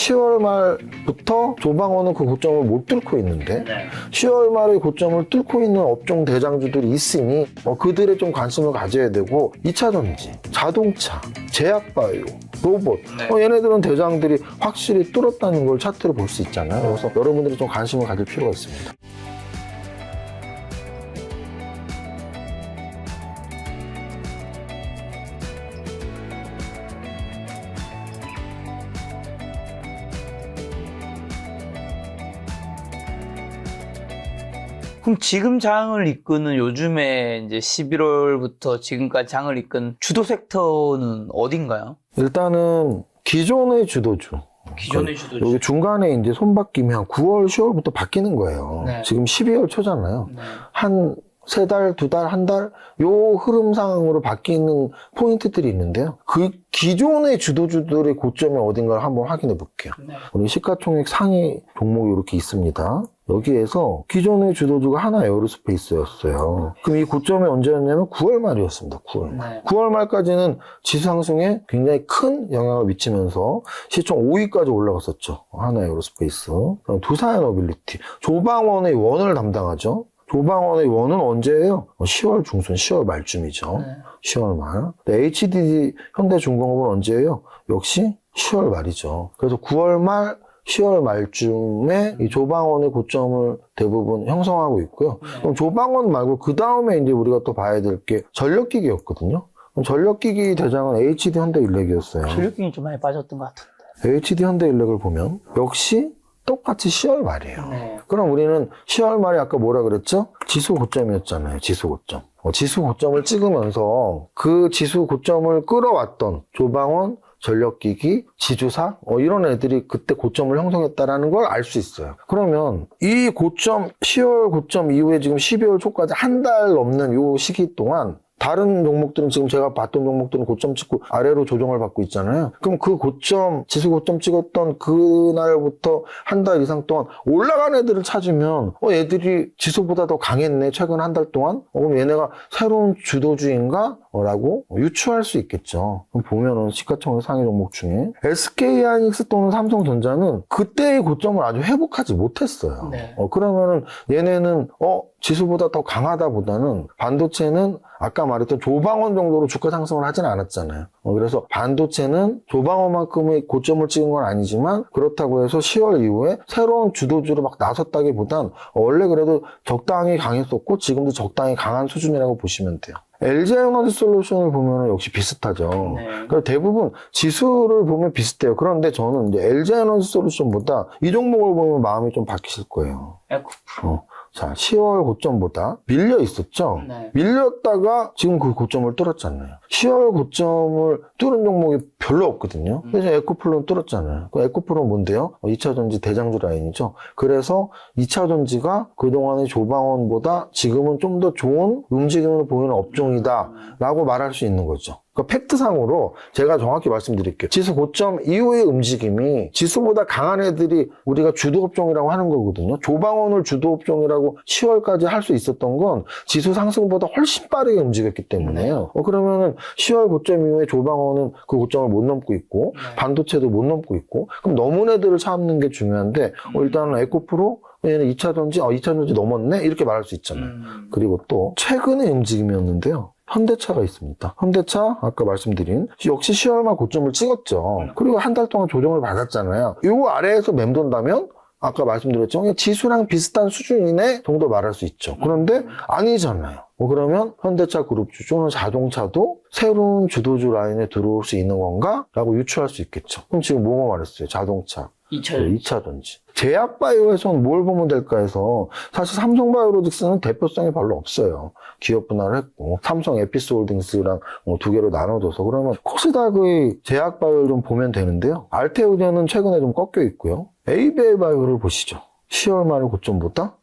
10월 말부터 조방원은 그 고점을 못 뚫고 있는데 10월 말에 고점을 뚫고 있는 업종 대장주들이 있으니 그들에 좀 관심을 가져야 되고 2차 전지, 자동차, 제약바이오, 로봇 얘네들은 대장들이 확실히 뚫었다는 걸 차트로 볼 수 있잖아요. 그래서 여러분들이 좀 관심을 가질 필요가 있습니다. 그럼 지금 장을 이끄는 요즘에 이제 11월부터 지금까지 장을 이끈 주도 섹터는 어딘가요? 일단은 기존의 주도주. 기존의 주도주. 여기 중간에 이제 손바뀜이 한 9월, 10월부터 바뀌는 거예요. 네. 지금 12월 초잖아요. 네. 한 3달, 2달, 한 달, 요 흐름상으로 바뀌는 포인트들이 있는데요. 그 기존의 주도주들의 고점이 어딘가를 한번 확인해 볼게요. 네. 우리 시가총액 상위 종목이 이렇게 있습니다. 여기에서 기존의 주도주가 하나 에어로스페이스였어요. 그럼 이 고점이 언제였냐면 9월 말이었습니다. 9월 말. 네. 9월 말까지는 지수 상승에 굉장히 큰 영향을 미치면서 시총 5위까지 올라갔었죠. 하나 에어로스페이스. 그럼 두산에너빌리티. 조방원의 원을 담당하죠. 조방원의 원은 언제예요? 10월 중순, 10월 말쯤이죠. 네. 10월 말. HDD 현대중공업은 언제예요? 역시 10월 말이죠. 그래서 9월 말 10월 말쯤에 이 조방원의 고점을 대부분 형성하고 있고요. 그럼 조방원 말고 그 다음에 이제 우리가 또 봐야 될 게 전력기기였거든요. 그럼 전력기기 대장은 HD 현대일렉이었어요. 전력기는 좀 많이 빠졌던 것 같은데. HD 현대일렉을 보면 역시 똑같이 10월 말이에요. 네. 그럼 우리는 10월 말에 아까 뭐라 그랬죠? 지수 고점이었잖아요. 지수 고점. 지수 고점을 찍으면서 그 지수 고점을 끌어왔던 조방원, 전력기기, 지주사 이런 애들이 그때 고점을 형성했다라는 걸 알 수 있어요. 그러면 이 고점 10월 고점 이후에 지금 12월 초까지 한 달 넘는 요 시기 동안 다른 종목들은 지금 제가 봤던 종목들은 고점 찍고 아래로 조정을 받고 있잖아요. 그럼 그 고점, 지수 고점 찍었던 그날부터 한 달 이상 동안 올라간 애들을 찾으면 애들이 지수보다 더 강했네 최근 한 달 동안. 그럼 얘네가 새로운 주도주인가? 라고 유추할 수 있겠죠. 그럼 보면은 시가총액 상위 종목 중에 SK하이닉스 또는 삼성전자는 그때의 고점을 아주 회복하지 못했어요. 네. 그러면은 얘네는 지수보다 더 강하다 보다는 반도체는 아까 말했던 조방원 정도로 주가 상승을 하진 않았잖아요. 그래서 반도체는 조방원만큼의 고점을 찍은 건 아니지만 그렇다고 해서 10월 이후에 새로운 주도주로 막 나섰다기보단 원래 그래도 적당히 강했었고 지금도 적당히 강한 수준이라고 보시면 돼요. LG에너지솔루션을 보면 역시 비슷하죠. 네. 그러니까 대부분 지수를 보면 비슷해요. 그런데 저는 이제 LG에너지솔루션보다 이 종목을 보면 마음이 좀 바뀌실 거예요. 에코프로. 자, 10월 고점보다 밀려 있었죠? 네. 밀렸다가 지금 그 고점을 뚫었잖아요. 10월 고점을 뚫은 종목이 별로 없거든요. 그래서 에코플로는 뚫었잖아요. 그 에코플로는 뭔데요? 2차전지 대장주 라인이죠. 그래서 2차전지가 그동안의 조방원보다 지금은 좀 더 좋은 움직임을 보이는 업종이다 라고 말할 수 있는 거죠. 그러니까 팩트상으로 제가 정확히 말씀드릴게요. 지수 고점 이후의 움직임이 지수보다 강한 애들이 우리가 주도업종이라고 하는 거거든요. 조방원을 주도업종이라고 10월까지 할 수 있었던 건 지수 상승보다 훨씬 빠르게 움직였기 때문에요. 그러면은 10월 고점 이후에 조방원은 그 고점을 못 넘고 있고 반도체도 못 넘고 있고 그럼 넘은 애들을 참는 게 중요한데 일단은 에코프로 얘는 2차전지 2차전지 넘었네? 이렇게 말할 수 있잖아요. 그리고 또 최근의 움직임이었는데요. 현대차가 있습니다. 현대차 아까 말씀드린 역시 10월 말 고점을 찍었죠. 그리고 한 달 동안 조정을 받았잖아요. 요 아래에서 맴돈다면 아까 말씀드렸죠. 지수랑 비슷한 수준이네 정도 말할 수 있죠. 그런데 아니잖아요. 그러면 현대차 그룹주 또는 자동차도 새로운 주도주 라인에 들어올 수 있는 건가? 라고 유추할 수 있겠죠. 그럼 지금 뭐뭐 말했어요? 자동차. 2차전지. 제약바이오에서는 뭘 보면 될까 해서 사실 삼성바이오로직스는 대표성이 별로 없어요. 기업 분할을 했고 삼성 에피스홀딩스랑 두 개로 나눠줘서 그러면 코스닥의 제약바이오를 좀 보면 되는데요. 알테오젠은 최근에 좀 꺾여 있고요. 에이베이바이오를 보시죠. 10월 말 고점보다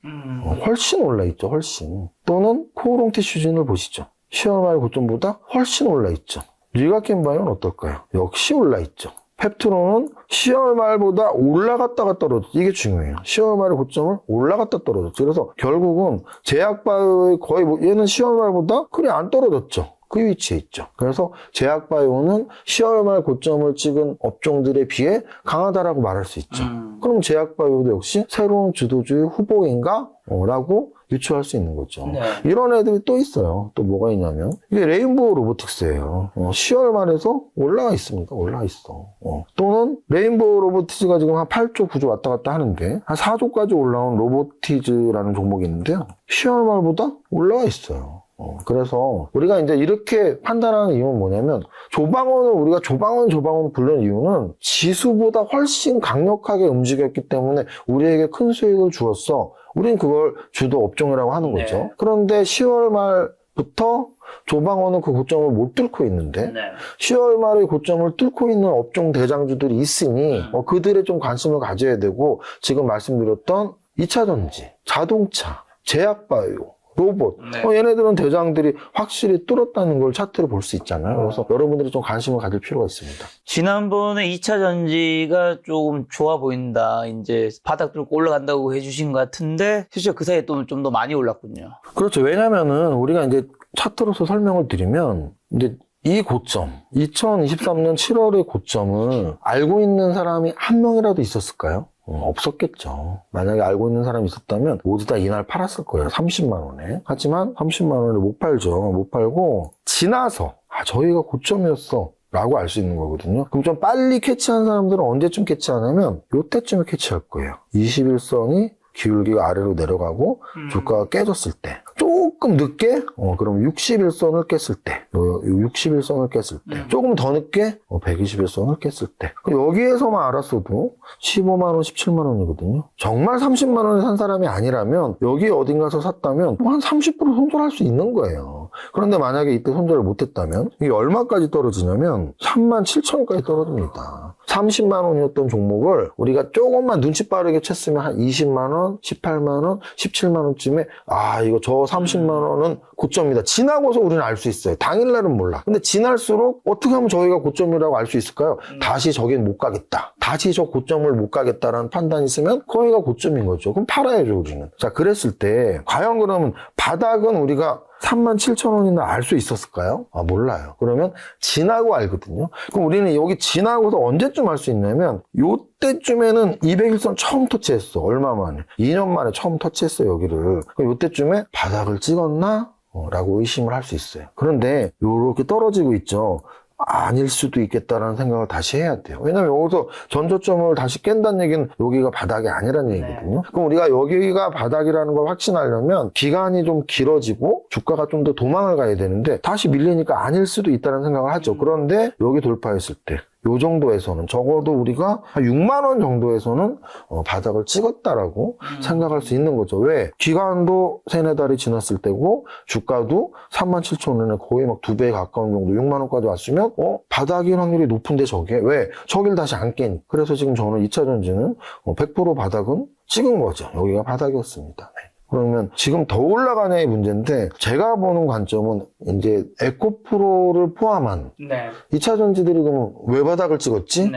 훨씬 올라있죠. 훨씬. 또는 코오롱티슈진을 보시죠. 10월 말 고점보다 훨씬 올라있죠. 리가켄바이오는 어떨까요? 역시 올라있죠. 펩트론은 10월 말보다 올라갔다가 떨어졌죠. 이게 중요해요. 10월 말의 고점을 올라갔다 떨어졌죠. 그래서 결국은 제약바이오의 거의 얘는 10월 말보다 그리 안 떨어졌죠. 그 위치에 있죠. 그래서 제약바이오는 10월 말 고점을 찍은 업종들에 비해 강하다라고 말할 수 있죠. 그럼 제약바이오도 역시 새로운 주도주의 후보인가? 라고 유추할 수 있는 거죠. 네. 이런 애들이 또 있어요. 또 뭐가 있냐면 이게 레인보우 로보틱스예요. 10월 말에서 올라와 있습니다. 올라와 있어. 또는 레인보우 로보티즈가 지금 한 8조, 9조 왔다 갔다 하는데 한 4조까지 올라온 로보티즈라는 종목이 있는데요. 10월 말보다 올라와 있어요. 그래서 우리가 이제 이렇게 판단하는 이유는 뭐냐면 조방원을 우리가 조방원 부르는 이유는 지수보다 훨씬 강력하게 움직였기 때문에 우리에게 큰 수익을 주었어. 우린 그걸 주도 업종이라고 하는 거죠. 네. 그런데 10월 말부터 조방원은 그 고점을 못 뚫고 있는데 네. 10월 말에 고점을 뚫고 있는 업종 대장주들이 있으니 그들의 좀 관심을 가져야 되고 지금 말씀드렸던 2차 전지, 자동차, 제약바이오, 로봇. 네. 얘네들은 대장들이 확실히 뚫었다는 걸 차트로 볼 수 있잖아요. 그래서 여러분들이 좀 관심을 가질 필요가 있습니다. 지난번에 2차 전지가 조금 좋아 보인다. 이제 바닥 뚫고 올라간다고 해주신 것 같은데 실제 그 사이에 또 좀 더 많이 올랐군요. 그렇죠. 왜냐면은 우리가 이제 차트로서 설명을 드리면 이제 이 고점, 2023년 7월의 고점을 알고 있는 사람이 한 명이라도 있었을까요? 없었겠죠. 만약에 알고 있는 사람이 있었다면 모두 다 이날 팔았을 거예요. 30만 원에. 하지만 30만 원을 못 팔죠. 못 팔고 지나서 저희가 고점이었어 라고 알 수 있는 거거든요. 그럼 좀 빨리 캐치한 사람들은 언제쯤 캐치하냐면 요때쯤에 캐치할 거예요. 21선이 기울기가 아래로 내려가고 주가가 깨졌을 때 조금 늦게 그럼 61선을 깼을 때 61선을 깼을 때 조금 더 늦게 121선을 깼을 때 여기에서만 알았어도 15만원 17만원이거든요. 정말 30만원에 산 사람이 아니라면 여기 어딘가서 샀다면 한 30% 손절할 수 있는 거예요. 그런데 만약에 이때 손절을 못했다면 이게 얼마까지 떨어지냐면 37,000원까지 떨어집니다. 30만원이었던 종목을 우리가 조금만 눈치 빠르게 챘으면 한 20만원, 18만원, 17만원쯤에 이거 저 30만원은 고점이다. 지나고서 우리는 알 수 있어요. 당일날은 몰라. 근데 지날수록 어떻게 하면 저희가 고점이라고 알 수 있을까요? 다시 저긴 못 가겠다. 다시 저 고점을 못 가겠다라는 판단이 있으면 거기가 고점인 거죠. 그럼 팔아야죠, 우리는. 자, 그랬을 때 과연 그러면 바닥은 우리가 37,000원이나 알 수 있었을까요? 몰라요. 그러면 지나고 알거든요. 그럼 우리는 여기 지나고서 언제쯤 알 수 있냐면 요때쯤에는 201선 처음 터치했어. 얼마 만에? 2년 만에 처음 터치했어, 여기를. 그럼 요때쯤에 바닥을 찍었나? 라고 의심을 할 수 있어요. 그런데 요렇게 떨어지고 있죠. 아닐 수도 있겠다라는 생각을 다시 해야 돼요. 왜냐면 여기서 전저점을 다시 깬다는 얘기는 여기가 바닥이 아니라는 얘기거든요. 그럼 우리가 여기가 바닥이라는 걸 확신하려면 기간이 좀 길어지고 주가가 좀 더 도망을 가야 되는데 다시 밀리니까 아닐 수도 있다는 생각을 하죠. 그런데 여기 돌파했을 때 요 정도에서는 적어도 우리가 한 6만 원 정도에서는 바닥을 찍었다라고 생각할 수 있는 거죠. 왜? 기간도 3-4달이 지났을 때고 주가도 37,000원에 거의 막 2배 가까운 정도 6만 원까지 왔으면 바닥일 확률이 높은데 저게 왜? 저길 다시 안 깨니. 그래서 지금 저는 2차 전지는 100% 바닥은 찍은 거죠. 여기가 바닥이었습니다. 네. 그러면 지금 더 올라가냐의 문제인데 제가 보는 관점은 이제 에코프로를 포함한 2차 전지들이 그럼 왜 바닥을 찍었지?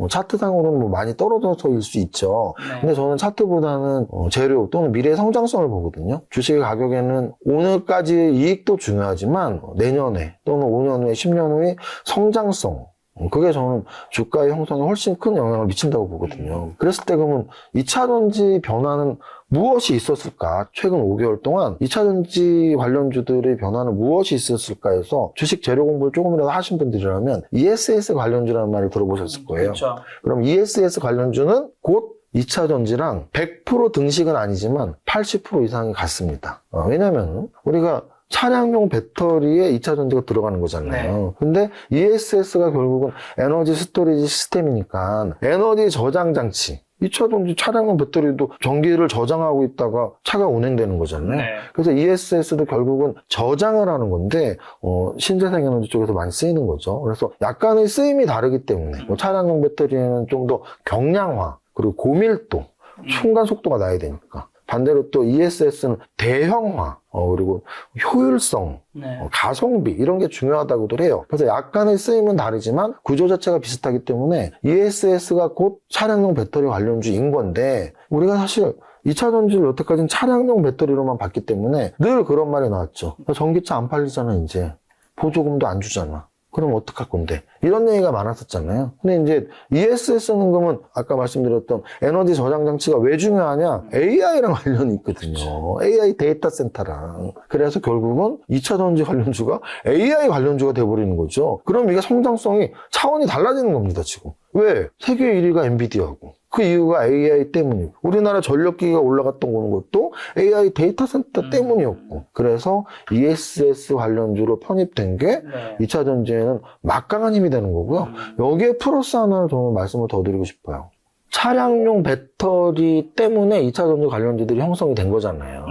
차트상으로는 뭐 많이 떨어져서일 수 있죠. 근데 저는 차트보다는 재료 또는 미래 성장성을 보거든요. 주식의 가격에는 오늘까지의 이익도 중요하지만 내년에 또는 5년 후에 10년 후에 성장성 그게 저는 주가의 형성에 훨씬 큰 영향을 미친다고 보거든요. 그랬을 때 그러면 2차 전지 변화는 무엇이 있었을까? 최근 5개월 동안 2차 전지 관련주들의 변화는 무엇이 있었을까 해서 주식 재료 공부를 조금이라도 하신 분들이라면 ESS 관련주라는 말을 들어보셨을 거예요. 그렇죠. 그럼 ESS 관련주는 곧 2차 전지랑 100% 등식은 아니지만 80% 이상이 같습니다. 왜냐면 우리가 차량용 배터리에 2차 전지가 들어가는 거잖아요. 근데 ESS가 결국은 에너지 스토리지 시스템이니까 에너지 저장 장치. 2차 전지 차량용 배터리도 전기를 저장하고 있다가 차가 운행되는 거잖아요. 그래서 ESS도 결국은 저장을 하는 건데 신재생 에너지 쪽에서 많이 쓰이는 거죠. 그래서 약간의 쓰임이 다르기 때문에 차량용 배터리에는 좀 더 경량화 그리고 고밀도, 순간 속도가 나야 되니까. 반대로 또 ESS는 대형화, 그리고 효율성, 가성비 이런 게 중요하다고들 해요. 그래서 약간의 쓰임은 다르지만 구조 자체가 비슷하기 때문에 ESS가 곧 차량용 배터리 관련주인 건데 우리가 사실 2차 전지를 여태까지는 차량용 배터리로만 봤기 때문에 늘 그런 말이 나왔죠. 전기차 안 팔리잖아 이제. 보조금도 안 주잖아. 그럼 어떡할 건데? 이런 얘기가 많았었잖아요. 근데 이제 ESS 능금은 아까 말씀드렸던 에너지 저장 장치가 왜 중요하냐? AI랑 관련이 있거든요. AI 데이터 센터랑. 그래서 결국은 2차 전지 관련주가 AI 관련주가 돼버리는 거죠. 그럼 이게 성장성이 차원이 달라지는 겁니다, 지금. 왜? 세계 1위가 엔비디아고. 그 이유가 AI 때문이고, 우리나라 전력기가 올라갔던 것도 AI 데이터 센터 때문이었고, 그래서 ESS 관련주로 편입된 게 2차 전지에는 막강한 힘이 되는 거고요. 여기에 플러스 하나를 저는 말씀을 더 드리고 싶어요. 차량용 배터리 때문에 2차 전지 관련주들이 형성이 된 거잖아요.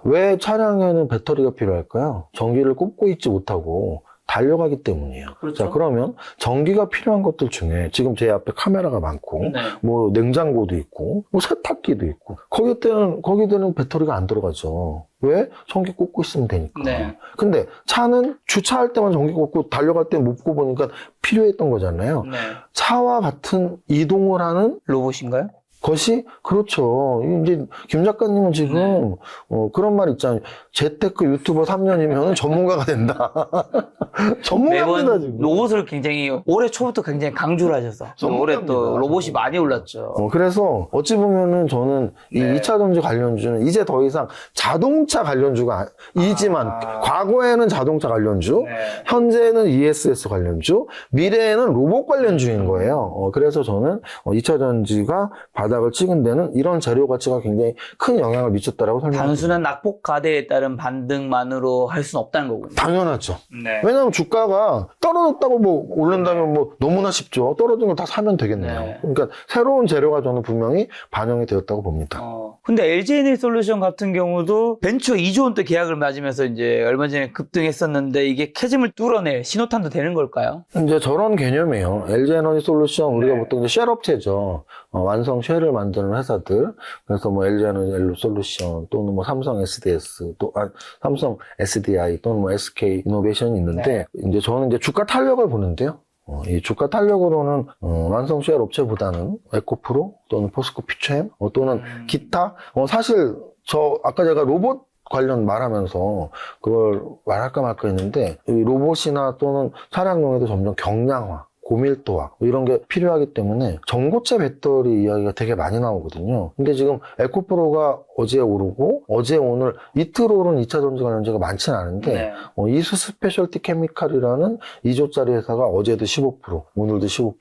왜 차량에는 배터리가 필요할까요? 전기를 꼽고 있지 못하고 달려가기 때문이에요. 그렇죠. 자, 그러면 전기가 필요한 것들 중에 지금 제 앞에 카메라가 많고, 뭐 냉장고도 있고, 뭐 세탁기도 있고, 거기들은 배터리가 안 들어가죠. 왜? 전기 꽂고 있으면 되니까. 근데 차는 주차할 때만 전기 꽂고 달려갈 때 못 꼽으니까 필요했던 거잖아요. 차와 같은 이동을 하는 로봇인가요? 것이 그렇죠. 이제 김 작가님은 지금 그런 말 있잖아요. 재테크 유튜버 3년이면 전문가가 된다. 전문가입니다 매번 지금. 로봇을 굉장히 올해 초부터 굉장히 강조를 하셔서 올해 또 로봇이 많이 올랐죠. 그래서 어찌 보면은 저는 이 2차 전지 관련주는 이제 더 이상 자동차 관련주가 이지만 과거에는 자동차 관련주, 현재는 ESS 관련주, 미래에는 로봇 관련주인 거예요. 그래서 저는 2차 전지가 바닥을 찍은 데는 이런 재료 가치가 굉장히 큰 영향을 미쳤다라고 설명합니다. 단순한 낙폭 과대에 따른 반등만으로 할 수는 없다는 거군요. 당연하죠. 왜냐하면 주가가 떨어졌다고 뭐 오른다면 뭐 너무나 쉽죠. 떨어진 걸 다 사면 되겠네요. 그러니까 새로운 재료가 저는 분명히 반영이 되었다고 봅니다. 근데 LG에너지솔루션 같은 경우도 벤처 2조 원대 계약을 맞으면서 이제 얼마 전에 급등했었는데 이게 캐즘을 뚫어낼 신호탄도 되는 걸까요? 이제 저런 개념이에요. LG에너지솔루션 우리가 보통 이제 쉘업체죠. 완성 쉘을 만드는 회사들. 그래서 뭐 LG에너지솔루션 또는 뭐 삼성 SDS 삼성 SDI 또는 뭐 SK 이노베이션이 있는데 이제 저는 이제 주가 탄력을 보는데요. 이 주가 탄력으로는 완성 쉘 업체보다는 에코프로 또는 포스코 퓨처엠 또는 기타 사실 아까 제가 로봇 관련 말하면서 그걸 말할까 말까 했는데 이 로봇이나 또는 차량용에도 점점 경량화 고밀도화 이런 게 필요하기 때문에 전고체 배터리 이야기가 되게 많이 나오거든요. 근데 지금 에코프로가 어제 오르고 어제 오늘 이틀 오른 2차 전지 관련주가 많지는 않은데 이수 스페셜티 케미칼이라는 2조짜리 회사가 어제도 15% 오늘도 15%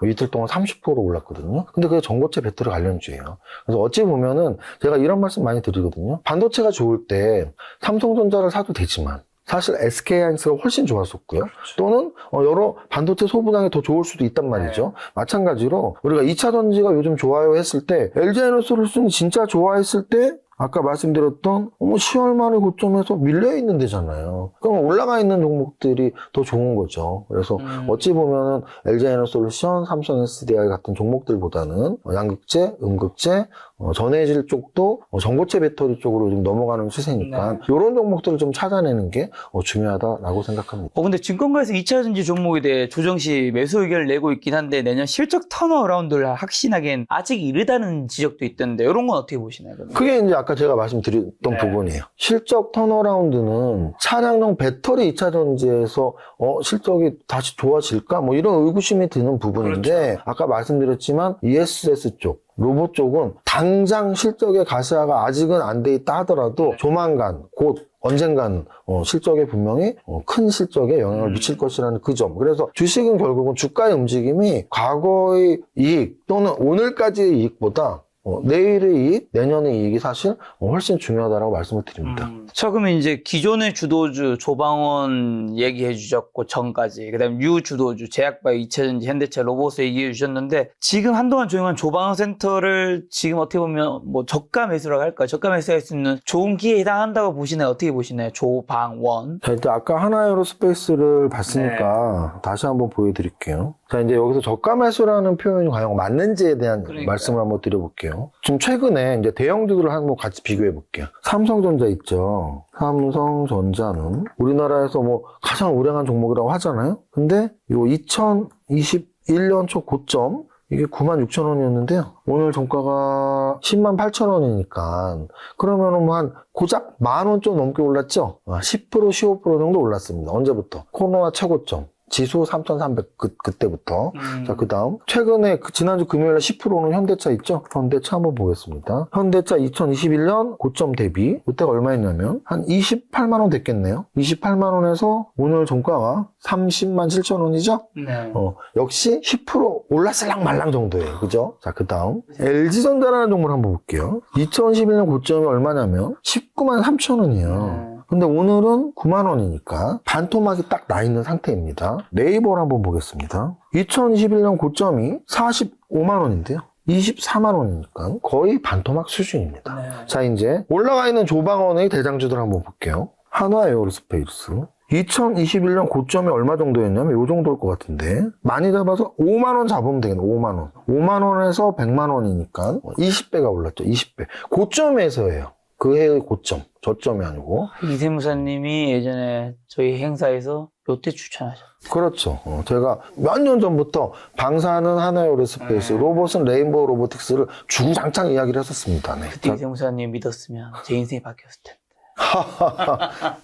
이틀 동안 30% 올랐거든요. 근데 그게 전고체 배터리 관련주예요. 그래서 어찌 보면은 제가 이런 말씀 많이 드리거든요. 반도체가 좋을 때 삼성전자를 사도 되지만 사실 SK하이닉스가 훨씬 좋았었고요. 또는 여러 반도체 소부장이 더 좋을 수도 있단 말이죠. 마찬가지로 우리가 2차 전지가 요즘 좋아요 했을 때 LG에너지솔루션이 진짜 좋아했을 때 아까 말씀드렸던 10월 말의 고점에서 밀려있는 데잖아요. 그럼 올라가 있는 종목들이 더 좋은 거죠. 그래서 어찌 보면은 LG에너지솔루션, 삼성 SDI 같은 종목들보다는 양극재, 음극재, 전해질 쪽도 전고체 배터리 쪽으로 좀 넘어가는 추세니까 이런 종목들을 좀 찾아내는 게 중요하다라고 생각합니다. 근데 증권가에서 2차 전지 종목에 대해 조정 시 매수 의견을 내고 있긴 한데 내년 실적 턴어라운드를 확신하기엔 아직 이르다는 지적도 있던데 이런 건 어떻게 보시나요? 그러면? 그게 이제 아까 제가 말씀드렸던 부분이에요. 실적 턴어라운드는 차량용 배터리 2차 전지에서 실적이 다시 좋아질까? 뭐 이런 의구심이 드는 부분인데 아까 말씀드렸지만 ESS 쪽 로봇 쪽은 당장 실적의 가시화가 아직은 안 돼 있다 하더라도 조만간 곧 언젠간 실적에 분명히 큰 실적에 영향을 미칠 것이라는 그 점. 그래서 주식은 결국은 주가의 움직임이 과거의 이익 또는 오늘까지의 이익보다 내일의 이익, 내년의 이익이 사실 훨씬 중요하다고 말씀을 드립니다. 자, 그러면 이제 기존의 주도주 조방원 얘기해 주셨고 전까지 그다음 유 주도주 제약바이오, 2차전지, 현대차, 로봇을 얘기해 주셨는데 지금 한동안 조용한 조방원 센터를 지금 어떻게 보면 뭐 저가 매수라고 할까요? 저가 매수할 수 있는 좋은 기회에 해당한다고 보시나요? 어떻게 보시나요? 조방원. 자, 일단 아까 하나에어로스페이스를 봤으니까 다시 한번 보여드릴게요. 자, 이제 여기서 저가 매수라는 표현이 과연 맞는지에 대한 말씀을 한번 드려볼게요. 지금 최근에 이제 대형주들을 한번 같이 비교해 볼게요. 삼성전자 있죠. 삼성전자는 우리나라에서 뭐 가장 우량한 종목이라고 하잖아요. 근데 요 2021년 초 고점 이게 96,000원이었는데요. 오늘 종가가 108,000원이니까 그러면은 뭐 한 고작 10,000원 좀 넘게 올랐죠? 10% 15% 정도 올랐습니다. 언제부터? 코로나 최고점. 지수 3,300 그때부터. 자, 그 다음 최근에 지난주 금요일에 10%는 현대차 있죠? 현대차 한번 보겠습니다. 현대차 2021년 고점 대비 이때가 얼마였냐면 한 28만 원 됐겠네요. 28만 원에서 오늘 종가가 30만 7천 원이죠? 네. 역시 10% 올랐을랑 말랑 정도예요. 그죠? 자, 그 다음 LG전자라는 종목을 한번 볼게요. 2011년 고점이 얼마냐면 19만 3천 원이에요. 근데 오늘은 9만 원이니까 반토막이 딱 나 있는 상태입니다. 네이버를 한번 보겠습니다. 2021년 고점이 45만 원인데요. 24만 원이니까 거의 반토막 수준입니다. 네. 자, 이제 올라가 있는 조방원의 대장주들 한번 볼게요. 한화 에어로스페이스. 2021년 고점이 얼마 정도였냐면 이 정도일 것 같은데 많이 잡아서 5만 원 잡으면 되겠네. 5만 원. 5만 원에서 100만 원이니까 20배가 올랐죠. 20배. 고점에서예요. 그 해의 고점. 저점이 아니고. 이세무사님이 예전에 저희 행사에서 롯데 추천하셨어요. 그렇죠. 제가 몇 년 전부터 방사는 하나에어로스페이스, 로봇은 레인보우 로보틱스를 주구장창 이야기를 했었습니다. 네. 그때 이세무사님 믿었으면 제 인생이 바뀌었을 텐데.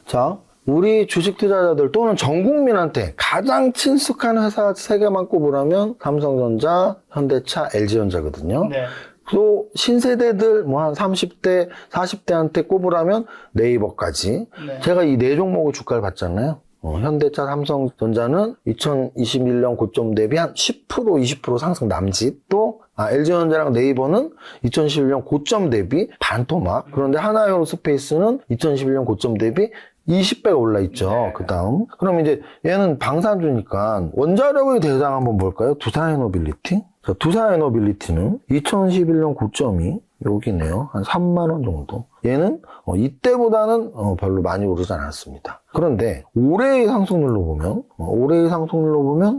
자, 우리 주식 투자자들 또는 전 국민한테 가장 친숙한 회사 3개만 꼽으라면 삼성전자, 현대차, LG전자거든요. 네. 또 신세대들 뭐 한 30대, 40대한테 꼽으라면 네이버까지. 네. 제가 이 4종목의 주가를 봤잖아요. 현대차, 삼성전자는 2021년 고점 대비 한 10%, 20% 상승 남짓. 또 LG전자랑 네이버는 2011년 고점 대비 반토막. 그런데 하나에어로스페이스는 2011년 고점 대비 20배가 올라있죠. 네. 그 다음. 그럼 이제 얘는 방산주니까 원자력의 대장 한번 볼까요? 두산에너빌리티. 자, 두산에너빌리티는 2011년 고점이 여기네요. 한 3만 원 정도. 얘는 이때보다는 별로 많이 오르지 않았습니다. 그런데 올해의 상승률로 보면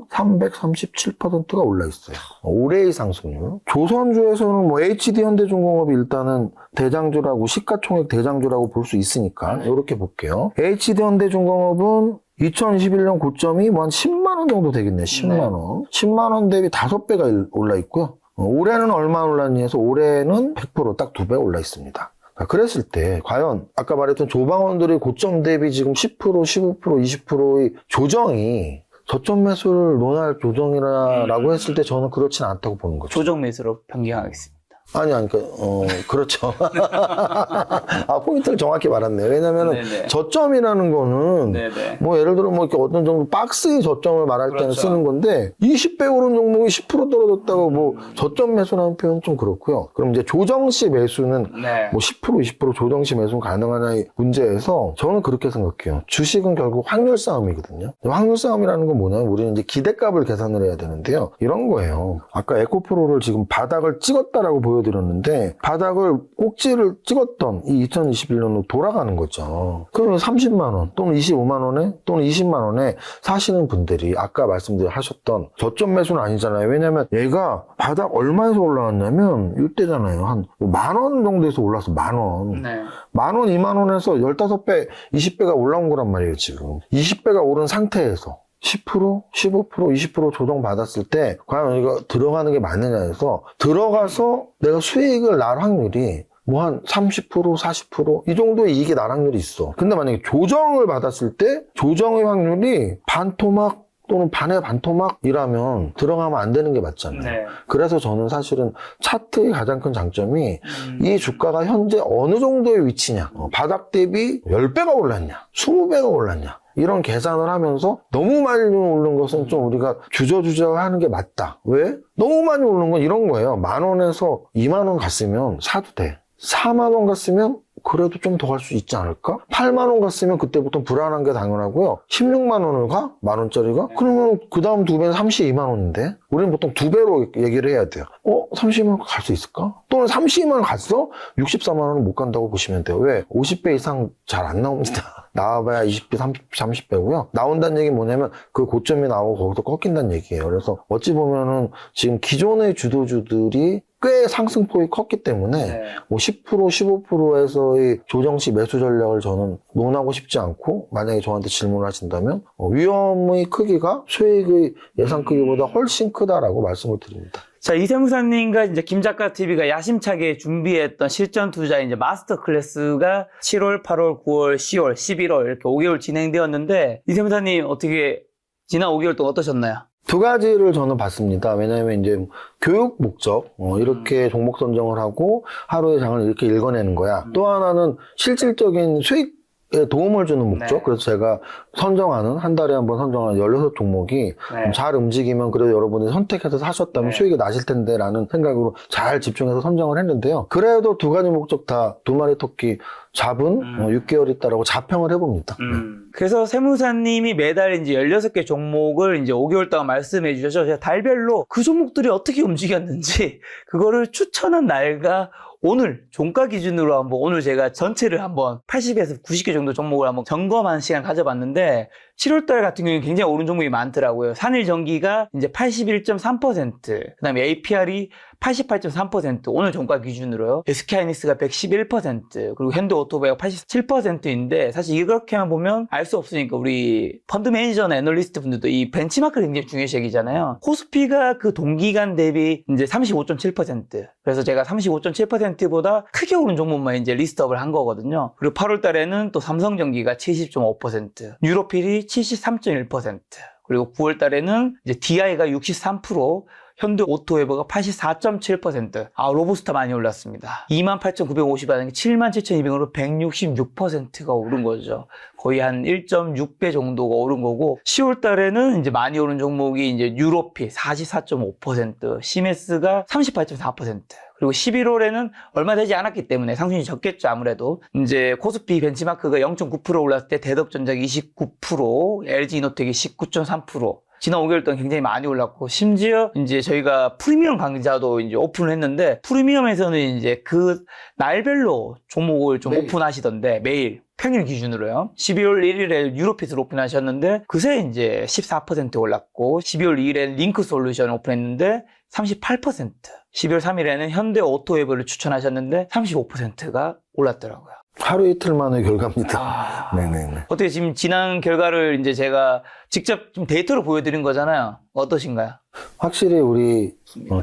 337%가 올라 있어요. 올해의 상승률. 조선주에서는 뭐 HD 현대중공업이 일단은 대장주라고 시가총액 대장주라고 볼 수 있으니까 이렇게 볼게요. HD 현대중공업은 2021년 고점이 뭐 한 10만 원 정도 되겠네요. 10만 원. 10만 원 대비 5배가 올라 있고요. 올해는 얼마 올랐니 해서 올해는 100% 딱 2배 올라 있습니다. 그랬을 때 과연 아까 말했던 조방원들의 고점 대비 지금 10%, 15%, 20%의 조정이 저점 매수를 논할 조정이라고 했을 때 저는 그렇진 않다고 보는 거죠. 조정 매수로 변경하겠습니다. 아니, 그러니까, 그렇죠. 포인트를 정확히 말았네요. 왜냐면은, 네네. 저점이라는 거는, 네네. 뭐, 예를 들어, 뭐, 이렇게 어떤 정도 박스의 저점을 말할 때는 그렇죠. 쓰는 건데, 20배 오른 종목이 10% 떨어졌다고 뭐, 저점 매수라는 표현은 좀 그렇고요. 그럼 이제 조정시 매수는, 네. 뭐, 10%, 20% 조정시 매수는 가능하냐의 문제에서, 저는 그렇게 생각해요. 주식은 결국 확률 싸움이거든요. 확률 싸움이라는 건 뭐냐면, 우리는 이제 기대값을 계산을 해야 되는데요. 이런 거예요. 아까 에코프로를 지금 바닥을 찍었다라고 보여드렸는데 바닥을 꼭지를 찍었던 이 2021년으로 돌아가는 거죠. 그러면 30만 원 또는 25만 원에 또는 20만 원에 사시는 분들이 아까 말씀하셨던 저점 매수는 아니잖아요. 왜냐면 얘가 바닥 얼마에서 올라왔냐면 이때잖아요. 한 만 원 정도에서 올라서 만 원. 네. 만 원, 2만 원에서 15배, 20배가 올라온 거란 말이에요, 지금. 20배가 오른 상태에서. 10%, 15%, 20% 조정받았을 때 과연 이거 들어가는 게 맞느냐 해서 들어가서 내가 수익을 날 확률이 뭐 한 30%, 40% 이 정도의 이익이 날 확률이 있어. 근데 만약에 조정을 받았을 때 조정의 확률이 반토막 또는 반의 반토막이라면 들어가면 안 되는 게 맞잖아요. 네. 그래서 저는 사실은 차트의 가장 큰 장점이 이 주가가 현재 어느 정도의 위치냐, 바닥 대비 10배가 올랐냐, 20배가 올랐냐 이런 계산을 하면서 너무 많이 오른 것은 좀 우리가 주저주저 하는 게 맞다. 왜? 너무 많이 오른 건 이런 거예요. 10,000원에서 20,000원 갔으면 사도 돼. 40,000원 갔으면 그래도 좀 더 갈 수 있지 않을까? 80,000원 갔으면 그때부터 불안한 게 당연하고요. 16만 원을 가? 만원짜리가? 그러면 그 다음 2배는 32만 원인데? 우리는 보통 2배로 얘기를 해야 돼요. 32만 원 갈 수 있을까? 또는 32만 원 갔어? 64만 원은 못 간다고 보시면 돼요. 왜? 50배 이상 잘 안 나옵니다. 나와봐야 20배, 30배고요. 나온다는 얘기는 뭐냐면 그 고점이 나오고 거기서 꺾인다는 얘기예요. 그래서 어찌 보면은 지금 기존의 주도주들이 꽤 상승폭이 컸기 때문에 네. 뭐 10%, 15%에서의 조정시 매수 전략을 저는 논하고 싶지 않고, 만약에 저한테 질문을 하신다면 위험의 크기가 수익의 예상 크기보다 훨씬 크다라고 말씀을 드립니다. 자, 이세무사님과 이제 김작가 TV가 야심차게 준비했던 실전 투자 이제 마스터 클래스가 7월, 8월, 9월, 10월, 11월 이렇게 5개월 진행되었는데, 이세무사님 어떻게 지난 5개월 동안 어떠셨나요? 두 가지를 저는 봤습니다. 왜냐하면 이제 교육 목적, 이렇게 종목 선정을 하고 하루의 장을 이렇게 읽어내는 거야. 또 하나는 실질적인 수익에 도움을 주는 목적. 네. 그래서 제가 선정하는, 한 달에 한 번 선정하는 16종목이 네. 잘 움직이면 그래도 여러분이 선택해서 사셨다면 네. 수익이 나실 텐데 라는 생각으로 잘 집중해서 선정을 했는데요. 그래도 두 가지 목적 다 두 마리 토끼 잡은 6개월 있다라고 자평을 해봅니다. 그래서 세무사님이 매달 이제 16개 종목을 이제 5개월 동안 말씀해 주셔서 제가 달별로 그 종목들이 어떻게 움직였는지 그거를 추천한 날과 오늘 종가 기준으로 한번 오늘 제가 전체를 한번 80에서 90개 정도 종목을 한번 점검하는 시간 가져봤는데 7월달 같은 경우는 굉장히 오른 종목이 많더라고요. 산일전기가 이제 81.3%, 그 다음에 APR이 88.3% 오늘 종가 기준으로요. SK하이닉스가 111%, 그리고 현대오토바이가 87%인데 사실 이렇게만 보면 알 수 없으니까 우리 펀드 매니저나 애널리스트 분들도 이 벤치마크를 굉장히 중요시 여기잖아요. 코스피가 그 동기간 대비 이제 35.7%, 그래서 제가 35.7%보다 크게 오른 종목만 이제 리스트업을 한 거거든요. 그리고 8월 달에는 또 삼성전기가 70.5%, 유로필이 73.1%, 그리고 9월 달에는 이제 DI가 63%, 현대오토웨버가 84.7%. 로보스타 많이 올랐습니다. 28,950원이 77,200원으로 166%가 오른 거죠. 거의 한 1.6배 정도가 오른 거고, 10월 달에는 이제 많이 오른 종목이 이제 유로피 44.5%, 시메스가 38.4%. 그리고 11월에는 얼마 되지 않았기 때문에 상승이 적겠죠, 아무래도. 이제 코스피 벤치마크가 0.9% 올랐을 때 대덕전자기 29%, LG이노텍이 19.3%. 지난 5개월 동안 굉장히 많이 올랐고, 심지어 이제 저희가 프리미엄 강좌도 이제 오픈을 했는데, 프리미엄에서는 이제 그 날별로 종목을 좀 매일. 오픈하시던데, 매일. 평일 기준으로요. 12월 1일에 유로핏을 오픈하셨는데, 그새 이제 14% 올랐고, 12월 2일에 링크 솔루션 오픈했는데, 38%. 12월 3일에는 현대 오토웨버를 추천하셨는데, 35%가 올랐더라고요. 하루 이틀 만의 결과입니다. 네네네. 어떻게 지금 지난 결과를 이제 제가 직접 좀 데이터로 보여드린 거잖아요. 어떠신가요? 확실히 우리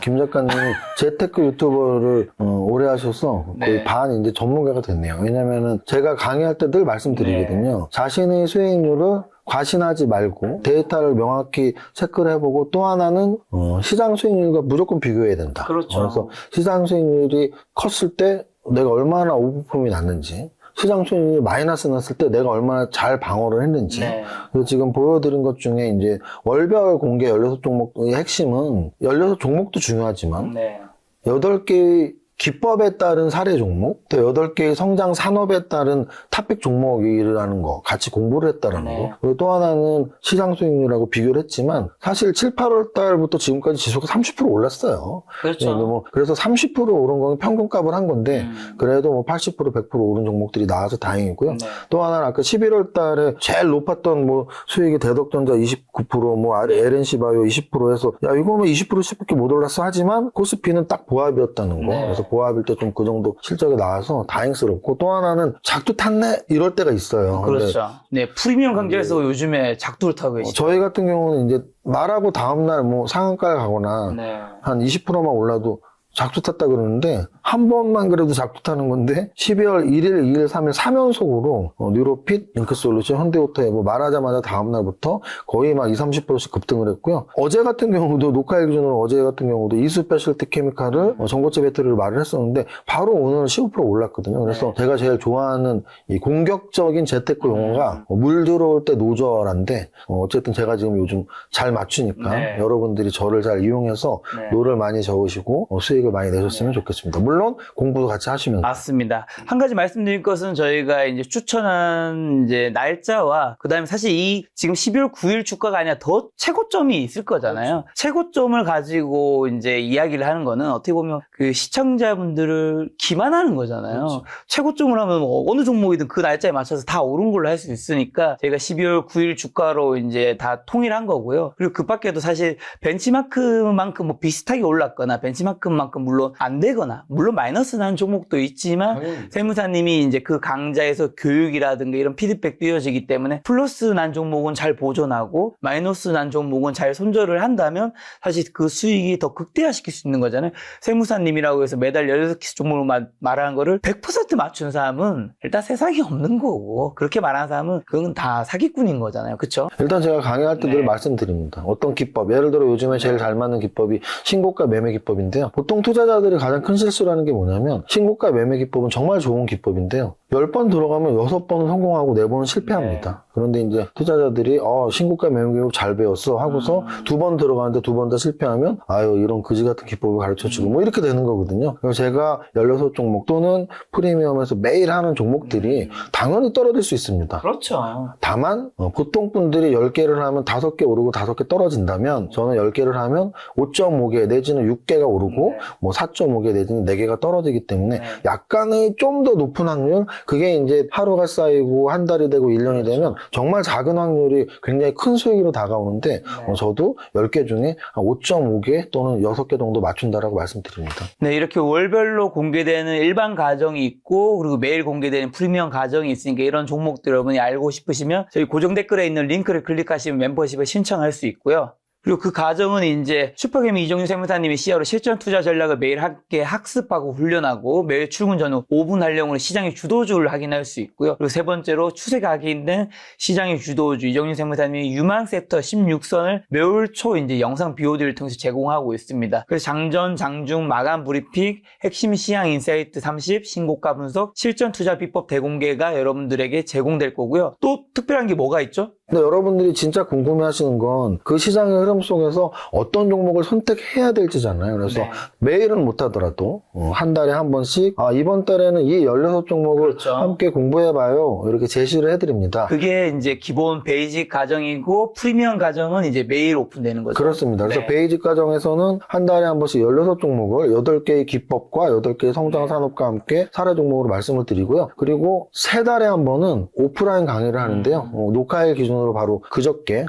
김 작가님이 재테크 유튜버를 오래 하셔서 거의 네. 반 이제 전문가가 됐네요. 왜냐면은 제가 강의할 때 늘 말씀드리거든요. 자신의 수익률을 과신하지 말고 데이터를 명확히 체크를 해보고, 또 하나는 시장 수익률과 무조건 비교해야 된다. 그렇죠. 그래서 시장 수익률이 컸을 때 내가 얼마나 오버폼이 났는지, 시장 수익률이 마이너스 났을 때 내가 얼마나 잘 방어를 했는지. 네. 그래서 지금 보여드린 것 중에 이제 월별 공개 16종목의 핵심은 16종목도 중요하지만 네. 8개의 기법에 따른 사례 종목, 또 8개의 성장 산업에 따른 탑픽 종목이라는 거 같이 공부를 했다는 네. 거. 그리고 또 하나는 시장 수익률하고 비교를 했지만 사실 7, 8월 달부터 지금까지 지수가 30% 올랐어요. 그렇죠. 그래서 30% 오른 건 평균값을 한 건데 그래도 뭐 80%, 100% 오른 종목들이 나와서 다행이고요. 네. 또 하나는 아까 11월 달에 제일 높았던 뭐 수익이 대덕전자 29%, 뭐 LNC 바이오 20% 해서 야, 이거는 20%씩밖에 못 올랐어 하지만 코스피는 딱 보합이었다는 거. 네. 그래서 보합일 때 좀 그 정도 실적이 나와서 다행스럽고, 또 하나는 작두 탔네? 이럴 때가 있어요. 그렇죠. 네, 프리미엄 강좌에서 요즘에 작두를 타고 계시죠. 저희 같은 경우는 이제 말하고 다음날 뭐 상한가를 가거나 네. 한 20%만 올라도 작두 탔다 그러는데, 한 번만 그래도 작두 타는 건데 12월 1일, 2일, 3일 3연속으로 뉴로핏, 링크솔루션, 현대오토웨버 말하자마자 다음날부터 거의 막 20, 30%씩 급등을 했고요. 어제 같은 경우도, 녹화일 기준으로 어제 같은 경우도 이스페셜티 케미칼을 전고체 배터리를 말을 했었는데 바로 오늘 15% 올랐거든요. 그래서 제가 제일 좋아하는 이 공격적인 재테크 용어가 물 들어올 때 노저란데, 어쨌든 제가 지금 요즘 잘 맞추니까 네. 여러분들이 저를 잘 이용해서 네. 노를 많이 저으시고 수익을 많이 내셨으면 좋겠습니다. 물론 공부도 같이 하시면서. 맞습니다. 한 가지 말씀드릴 것은 저희가 이제 추천한 이제 날짜와 그다음에 사실 이 지금 12월 9일 주가가 아니라 더 최고점이 있을 거잖아요. 그렇죠. 최고점을 가지고 이제 이야기를 하는 거는 어떻게 보면 그 시청자분들을 기만하는 거잖아요. 그렇죠. 최고점을 하면 뭐 어느 종목이든 그 날짜에 맞춰서 다 오른 걸로 할 수 있으니까 저희가 12월 9일 주가로 이제 다 통일한 거고요. 그리고 그 밖에도 사실 벤치마크만큼 뭐 비슷하게 올랐거나 벤치마크만큼 그만큼 물론 안 되거나 물론 마이너스 나는 종목도 있지만 세무사님이 이제 그 강좌에서 교육이라든가 이런 피드백도 이어지기 때문에 플러스 난 종목은 잘 보존하고 마이너스 난 종목은 잘 손절을 한다면 사실 그 수익이 더 극대화시킬 수 있는 거잖아요. 세무사님이라고 해서 매달 16개 종목을 말하는 거를 100% 맞춘 사람은 일단 세상에 없는 거고 그렇게 말하는 사람은 그건 다 사기꾼인 거잖아요. 그렇죠? 일단 제가 강의할 때 늘 네. 말씀드립니다. 어떤 기법, 예를 들어 요즘에 제일 잘 맞는 기법이 신고가 매매 기법인데요. 보통 투자자들이 가장 큰 실수라는 게 뭐냐면 신고가 매매 기법은 정말 좋은 기법인데요. 10번 들어가면 6번은 성공하고 4번은 실패합니다. 그런데 이제 투자자들이 신고가 매매 기법 잘 배웠어 하고서 2번 들어가는데 2번 다 실패하면 아유 이런 그지 같은 기법을 가르쳐주고 뭐 이렇게 되는 거거든요. 그래서 제가 16종목 또는 프리미엄에서 매일 하는 종목들이 당연히 떨어질 수 있습니다. 그렇죠. 다만 보통 분들이 10개를 하면 5개 오르고 5개 떨어진다면 저는 10개를 하면 5.5개 내지는 6개가 오르고 네. 뭐 4.5개 내지는 4개가 떨어지기 때문에 네. 약간의 좀 더 높은 확률 그게 이제 하루가 쌓이고 한 달이 되고 1년이 되면 정말 작은 확률이 굉장히 큰 수익으로 다가오는데 저도 10개 중에 한 5.5개 또는 6개 정도 맞춘다라고 말씀드립니다. 네, 이렇게 월별로 공개되는 일반 가정이 있고 그리고 매일 공개되는 프리미엄 가정이 있으니까 이런 종목들 여러분이 알고 싶으시면 저희 고정 댓글에 있는 링크를 클릭하시면 멤버십에 신청할 수 있고요. 그리고 그 과정은 이제 슈퍼개미 이종윤 세무사님이 CEO로 실전 투자 전략을 매일 함께 학습하고 훈련하고 매일 출근 전후 5분 활용으로 시장의 주도주를 확인할 수 있고요. 그리고 세 번째로 추세 각인된 시장의 주도주 이종윤 세무사님이 유망 섹터 16선을 매월 초 이제 영상 BOD를 통해서 제공하고 있습니다. 그래서 장전, 장중, 마감 브리핑, 핵심 시향 인사이트 30, 신고가 분석, 실전 투자 비법 대공개가 여러분들에게 제공될 거고요. 또 특별한 게 뭐가 있죠? 근데 여러분들이 진짜 궁금해 하시는 건 그 시장의 흐름 속에서 어떤 종목을 선택해야 될지잖아요. 그래서 네. 매일은 못하더라도 한 달에 한 번씩 이번 달에는 이 16종목을 그렇죠. 함께 공부해봐요. 이렇게 제시를 해드립니다. 그게 이제 기본 베이직 과정이고 프리미엄 과정은 이제 매일 오픈되는 거죠. 그렇습니다. 그래서 네. 베이직 과정에서는 한 달에 한 번씩 16종목을 8개의 기법과 8개의 성장 산업과 함께 사례 종목으로 말씀을 드리고요. 그리고 3달에 한 번은 오프라인 강의를 하는데요. 녹화일 기준으로 바로 그저께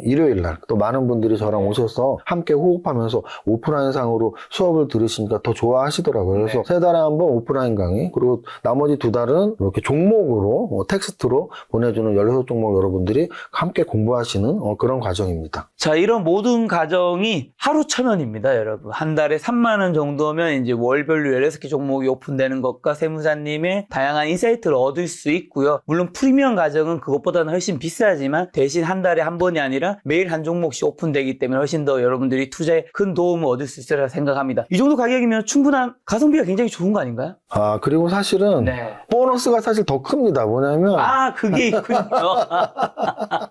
일요일 날 또 많은 분들이 저랑 오셔서 함께 호흡하면서 오프라인 상으로 수업을 들으시니까 더 좋아하시더라고요. 그래서 3달에 한 번 오프라인 강의 그리고 나머지 2달은 이렇게 종목으로 텍스트로 보내주는 16종목 여러분들이 함께 공부하시는 그런 과정입니다. 자, 이런 모든 과정이 하루 1,000원입니다, 여러분. 한 달에 3만 원 정도면 이제 월별로 16개 종목이 오픈되는 것과 세무사님의 다양한 인사이트를 얻을 수 있고요. 물론 프리미엄 과정은 그것보다는 훨씬 비싸지만 대신 한 달에 한 번이 아니라 매일 한 종목씩 오픈되기 때문에 훨씬 더 여러분들이 투자에 큰 도움을 얻을 수 있으리라 생각합니다. 이 정도 가격이면 충분한 가성비가 굉장히 좋은 거 아닌가요? 그리고 사실은 네. 보너스가 사실 더 큽니다. 뭐냐면 그게 있군요.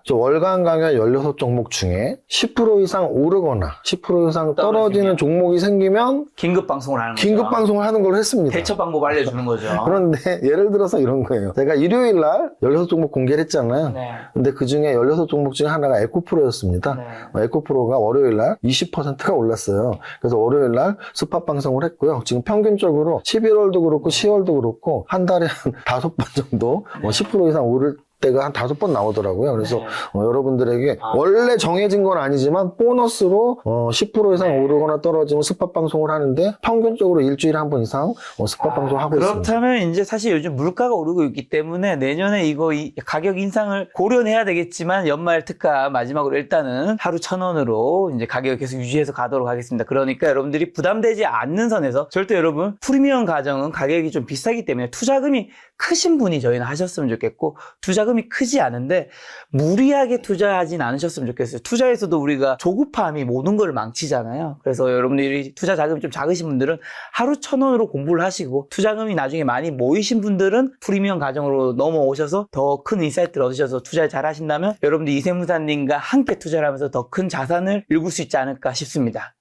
저 월간 강의 16종목 중에 10% 이상 오르거나 10% 이상 떨어지는 종목이 생기면 긴급 방송을 하는 거죠. 긴급 방송을 하는 걸로 했습니다. 대처 방법 알려주는 거죠. 그런데 예를 들어서 이런 거예요. 제가 일요일 날 16종목 공개를 했잖아요. 네. 근데 그 중에 16종목 중에 하나가 에코프로였습니다. 네. 에코프로가 월요일 날 20%가 올랐어요. 그래서 월요일 날 스팟 방송을 했고요. 지금 평균적으로 11월도 그렇고 10월도 그렇고 한 달에 한 5번 정도 10% 이상 오를 때가 한 5번 나오더라고요. 그래서 네. 여러분들에게 원래 정해진 건 아니지만 보너스로 10% 이상 네. 오르거나 떨어지면 스팟 방송을 하는데 평균적으로 일주일에 한 번 이상 스팟 방송을 하고 있습니다. 그렇다면 이제 사실 요즘 물가가 오르고 있기 때문에 내년에 이 가격 인상을 고려는 해야 되겠지만 연말 특가 마지막으로 일단은 하루 1,000원으로 이제 가격을 계속 유지해서 가도록 하겠습니다. 그러니까 여러분들이 부담되지 않는 선에서 절대 여러분 프리미엄 가정은 가격이 좀 비싸기 때문에 투자금이 크신 분이 저희는 하셨으면 좋겠고 투자금이 크지 않은데 무리하게 투자하진 않으셨으면 좋겠어요. 투자에서도 우리가 조급함이 모든 걸 망치잖아요. 그래서 여러분들이 투자 자금이 좀 작으신 분들은 하루 1,000원으로 공부를 하시고 투자금이 나중에 많이 모이신 분들은 프리미엄 가정으로 넘어오셔서 더 큰 인사이트를 얻으셔서 투자를 잘 하신다면 여러분들 이세무사님과 함께 투자를 하면서 더 큰 자산을 일굴 수 있지 않을까 싶습니다.